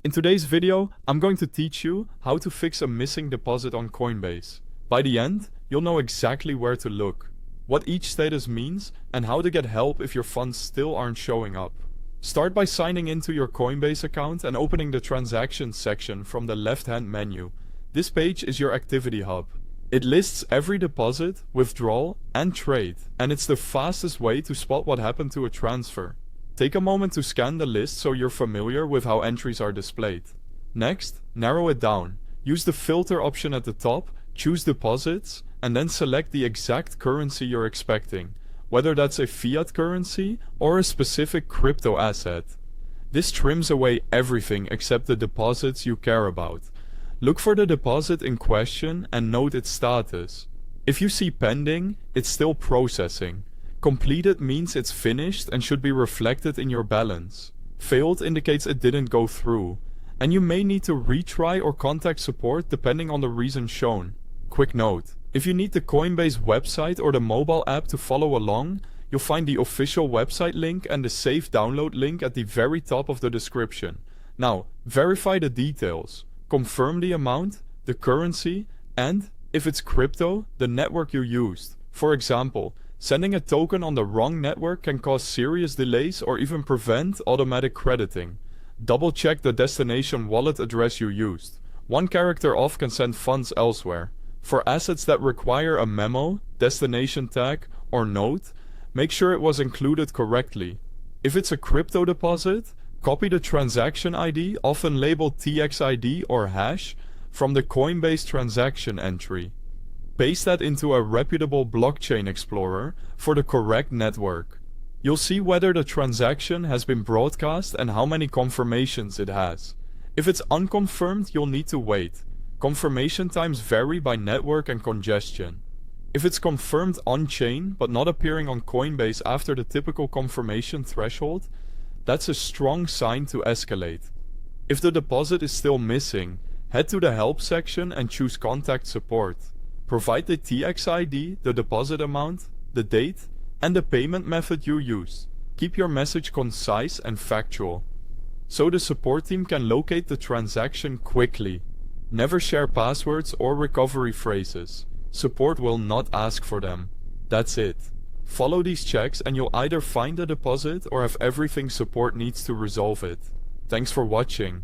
In today's video, I'm going to teach you how to fix a missing deposit on Coinbase. By the end, you'll know exactly where to look, what each status means, and how to get help if your funds still aren't showing up. Start by signing into your Coinbase account and opening the Transactions section from the left-hand menu. This page is your activity hub. It lists every deposit, withdrawal, and trade, and it's the fastest way to spot what happened to a transfer. Take a moment to scan the list so you're familiar with how entries are displayed. Next, narrow it down. Use the filter option at the top, choose deposits, and then select the exact currency you're expecting, whether that's a fiat currency or a specific crypto asset. This trims away everything except the deposits you care about. Look for the deposit in question and note its status. If you see pending, it's still processing. Completed means it's finished and should be reflected in your balance. Failed indicates it didn't go through, and you may need to retry or contact support depending on the reason shown. Quick note: if you need the Coinbase website or the mobile app to follow along, you'll find the official website link and the safe download link at the very top of the description. Now, verify the details. Confirm the amount, the currency, and, if it's crypto, the network you used. For example, sending a token on the wrong network can cause serious delays or even prevent automatic crediting. Double check the destination wallet address you used. One character off can send funds elsewhere. For assets that require a memo, destination tag, or note, make sure it was included correctly. If it's a crypto deposit, copy the transaction ID, often labeled TXID or hash, from the Coinbase transaction entry. Paste that into a reputable blockchain explorer for the correct network. You'll see whether the transaction has been broadcast and how many confirmations it has. If it's unconfirmed, you'll need to wait. Confirmation times vary by network and congestion. If it's confirmed on-chain but not appearing on Coinbase after the typical confirmation threshold, that's a strong sign to escalate. If the deposit is still missing, head to the help section and choose contact support. Provide the TXID, the deposit amount, the date, and the payment method you use. Keep your message concise and factual, so the support team can locate the transaction quickly. Never share passwords or recovery phrases. Support will not ask for them. That's it. Follow these checks and you'll either find the deposit or have everything support needs to resolve it. Thanks for watching.